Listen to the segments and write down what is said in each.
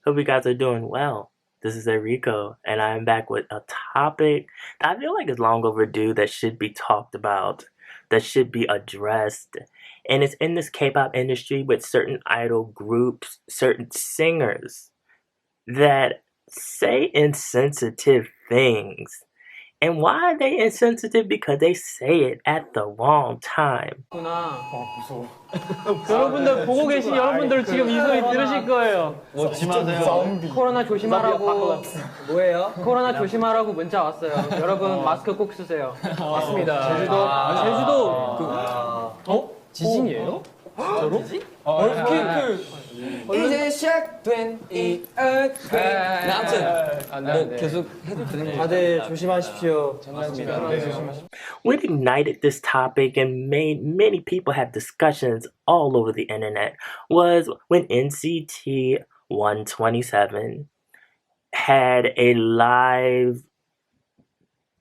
Hope you guys are doing well. This is Erico, and I'm back with a topic that I feel like is long overdue that should be talked about, that should be addressed. And it's in this K-pop industry with certain idol groups, certain singers that say insensitive things. And why are they insensitive? Because they say it at the wrong time. 무서워. 여러분들 보고 계신 여러분들 지금 이 소리 들으실 거예요. 조심하세요. 코로나 조심하라고. 뭐예요? 코로나 조심하라고 문자 왔어요. 여러분 마스크 꼭 쓰세요. 맞습니다. 제주도 지진이에요? 진짜로? 이제 시작된 이 아무튼 계속 해도 되는 다들 조심하십시오. 맞습니다. What ignited this topic and made many people have discussions all over the internet was when NCT 127 had a live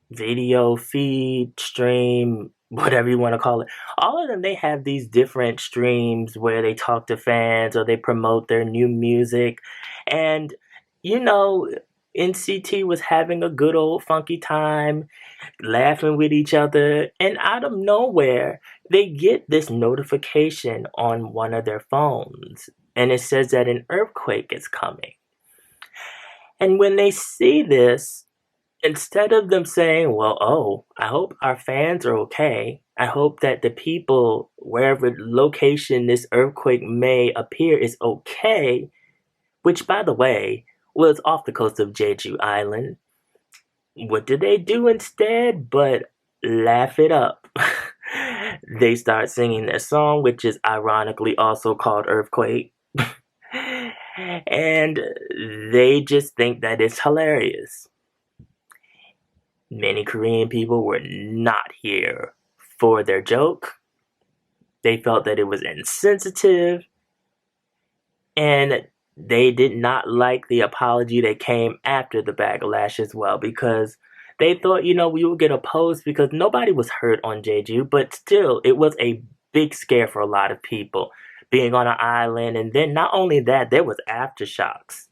video feed, stream, whatever you want to call it. All of them, they have these different streams where they talk to fans or they promote their new music. And, you know, NCT was having a good old funky time, laughing with each other. And out of nowhere, they get this notification on one of their phones. And it says that an earthquake is coming. And when they see this, instead of them saying, well, oh, I hope our fans are okay. I hope that the people, wherever location this earthquake may appear, is okay. Which, by the way, was off the coast of Jeju Island. What did they do instead but laugh it up? They start singing their song, which is ironically also called Earthquake. And they just think that it's hilarious. Many Korean people were not here for their joke. They felt that it was insensitive. And they did not like the apology that came after the backlash as well, because they thought, you know, we would get opposed because nobody was hurt on Jeju, but still, it was a big scare for a lot of people being on an island. And then not only that, there was aftershocks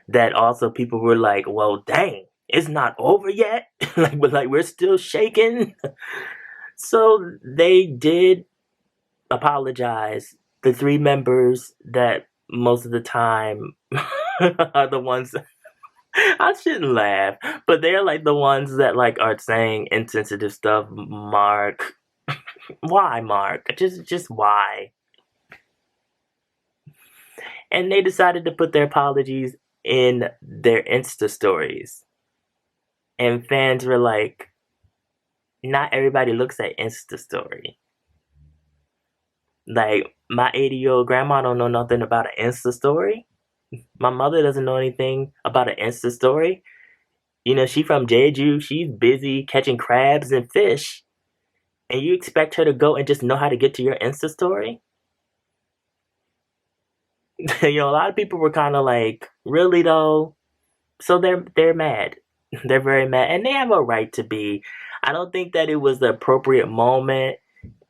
that also people were like, well, dang, it's not over yet. like we're still shaking. So they did apologize. The three members that most of the time are the ones I shouldn't laugh, but they're like the ones that like are saying insensitive stuff. Mark, why Mark? Just why? And they decided to put their apologies in their Insta stories. And fans were like, not everybody looks at Insta story. Like, my 80-year-old grandma don't know nothing about an Insta story. My mother doesn't know anything about an Insta story. You know, she from Jeju. She's busy catching crabs and fish. And you expect her to go and just know how to get to your Insta story? You know, a lot of people were kind of like, really though? So they're mad. They're very mad. And they have a right to be. I don't think that it was the appropriate moment.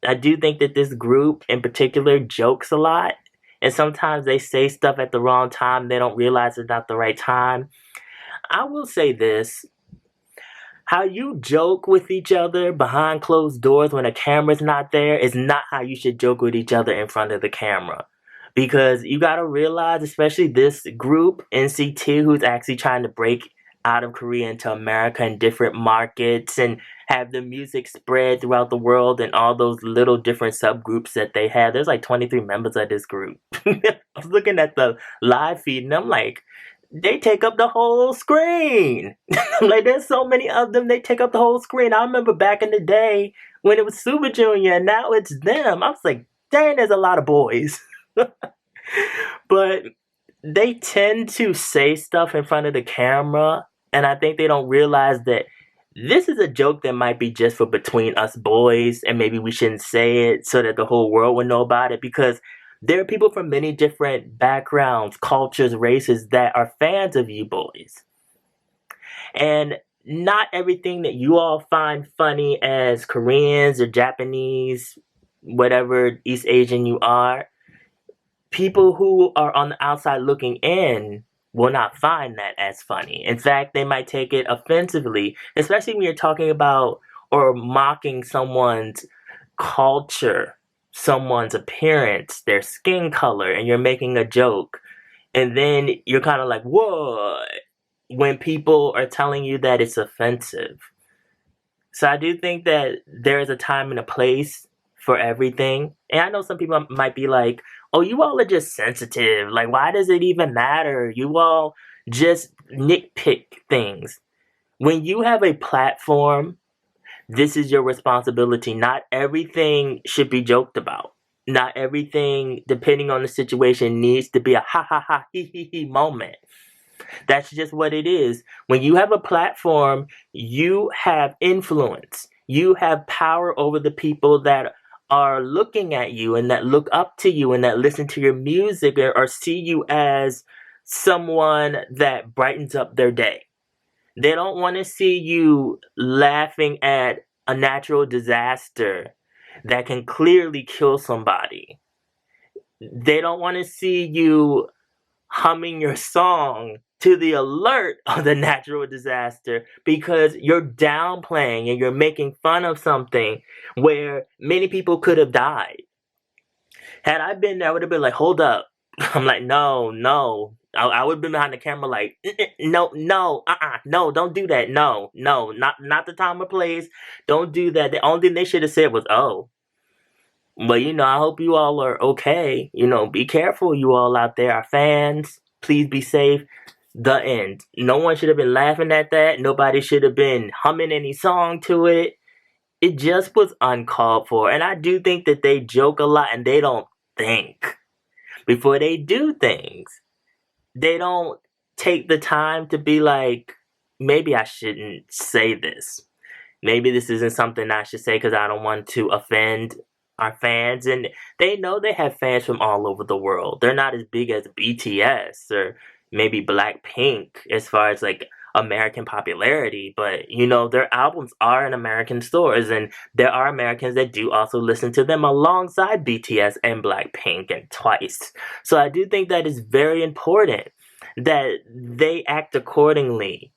I do think that this group in particular jokes a lot. And sometimes they say stuff at the wrong time. They don't realize it's not the right time. I will say this. How you joke with each other behind closed doors when a camera's not there is not how you should joke with each other in front of the camera. Because you gotta realize, especially this group, NCT, who's actually trying to break out of Korea into America and different markets and have the music spread throughout the world and all those little different subgroups that they have. There's like 23 members of this group. I was looking at the live feed and I'm like, they take up the whole screen. Like, there's so many of them, they take up the whole screen. I remember back in the day when it was Super Junior and now it's them. I was like, dang, there's a lot of boys. But they tend to say stuff in front of the camera, and I think they don't realize that this is a joke that might be just for between us boys, and maybe we shouldn't say it so that the whole world would know about it, because there are people from many different backgrounds, cultures, races that are fans of you boys. And not everything that you all find funny as Koreans or Japanese, whatever East Asian you are, people who are on the outside looking in will not find that as funny. In fact, they might take it offensively, especially when you're talking about or mocking someone's culture, someone's appearance, their skin color, and you're making a joke. And then you're kind of like, what? When people are telling you that it's offensive. So I do think that there is a time and a place for everything. And I know some people might be like, oh, you all are just sensitive. Like, why does it even matter? You all just nitpick things. When you have a platform, this is your responsibility. Not everything should be joked about. Not everything, depending on the situation, needs to be a ha ha ha he he he moment. That's just what it is. When you have a platform, you have influence. You have power over the people that are looking at you and that look up to you and that listen to your music or see you as someone that brightens up their day. They don't want to see you laughing at a natural disaster that can clearly kill somebody. They don't want to see you humming your song to the alert of the natural disaster because you're downplaying and you're making fun of something where many people could have died. Had I been there, I would have been like, hold up. I'm like, no. I would have been behind the camera like, no, no, don't do that. No, not the time or place. Don't do that. The only thing they should have said was, oh. But, I hope you all are okay. Be careful, you all out there, our fans. Please be safe. The end. No one should have been laughing at that. Nobody should have been humming any song to it. It just was uncalled for. And I do think that they joke a lot and they don't think before they do things. They don't take the time to be like, maybe I shouldn't say this. Maybe this isn't something I should say because I don't want to offend our fans. And they know they have fans from all over the world. They're not as big as BTS or maybe Blackpink as far as like American popularity, but their albums are in American stores, and there are Americans that do also listen to them alongside BTS and Blackpink and Twice. So I do think that is very important that they act accordingly.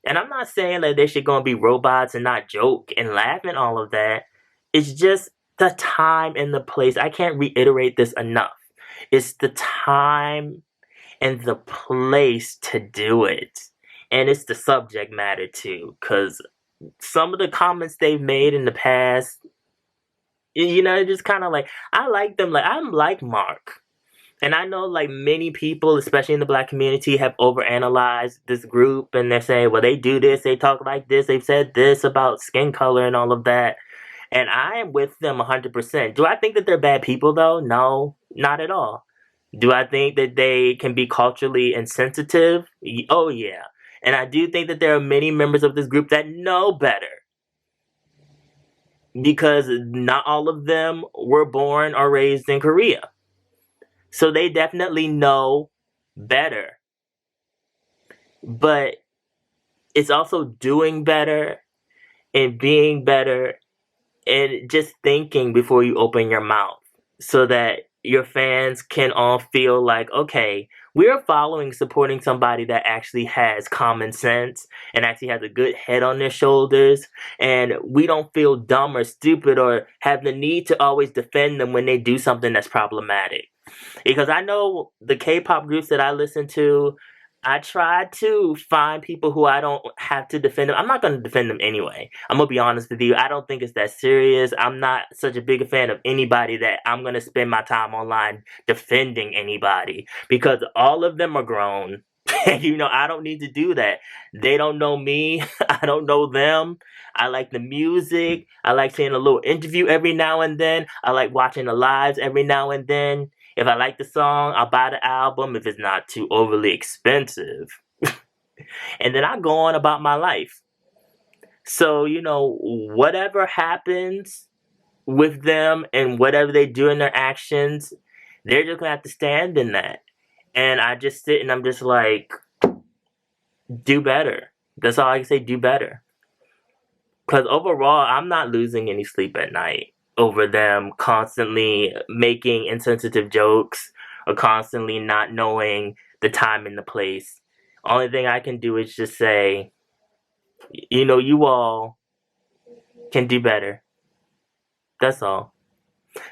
And I'm not saying that they should go and be robots and not joke and laugh and all of that. It's just the time and the place. I can't reiterate this enough. It's the time and the place to do it. And it's the subject matter too. Because some of the comments they've made in the past, just kind of like, I like them. Like, I'm like Mark. And I know like many people, especially in the Black community, have overanalyzed this group. And they're saying, well, they do this, they talk like this, they've said this about skin color and all of that. And I am with them 100%. Do I think that they're bad people though? No, not at all. Do I think that they can be culturally insensitive? Oh yeah. And I do think that there are many members of this group that know better. Because not all of them were born or raised in Korea. So they definitely know better. But it's also doing better and being better and just thinking before you open your mouth so that your fans can all feel like, okay, we're supporting somebody that actually has common sense and actually has a good head on their shoulders, and we don't feel dumb or stupid or have the need to always defend them when they do something that's problematic. Because I know the K-pop groups that I listen to, I try to find people who I don't have to defend them. I'm not going to defend them anyway. I'm going to be honest with you. I don't think it's that serious. I'm not such a big fan of anybody that I'm going to spend my time online defending anybody. Because all of them are grown. I don't need to do that. They don't know me. I don't know them. I like the music. I like seeing a little interview every now and then. I like watching the lives every now and then. If I like the song, I'll buy the album if it's not too overly expensive. And then I go on about my life. So, whatever happens with them and whatever they do in their actions, they're just going to have to stand in that. And I just sit and I'm just like, do better. That's all I can say, do better. Because overall, I'm not losing any sleep at night over them constantly making insensitive jokes or constantly not knowing the time and the place. Only thing I can do is just say, you all can do better. That's all.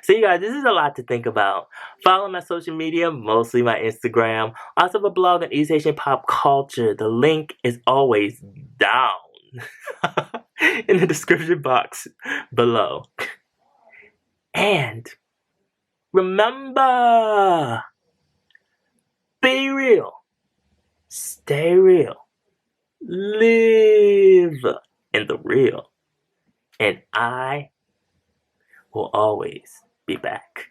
So you guys, this is a lot to think about. Follow my social media, mostly my Instagram. I also have a blog on East Asian pop culture. The link is always down in the description box below. And remember, be real, stay real, live in the real, and I will always be back.